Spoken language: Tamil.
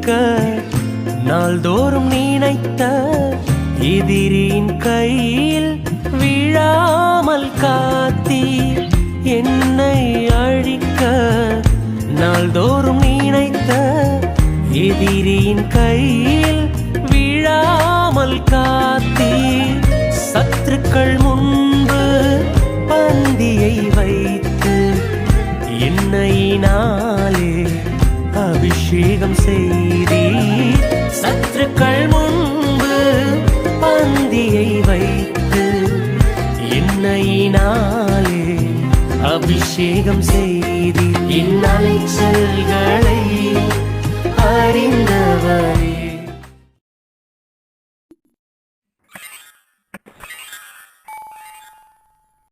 அழிக்க நாள்தோறும் நினைத்த எதிரின் கையில் விழாமல் காத்தீர். என்னை அழிக்க நாள்தோறும் நினைத்த எதிரின் கையில் விழாமல் காத்தீர். சத்துருக்கள் முன்பு பந்தியை வைத்து எண்ணெயினாலே அபிஷேகம் செய்தீர். சத்துருக்கள் முன்பு பந்தியை வைத்து எண்ணெயினாலே அபிஷேகம் செய்தீர். என் அலைச்சல்களை அறிந்தவரே,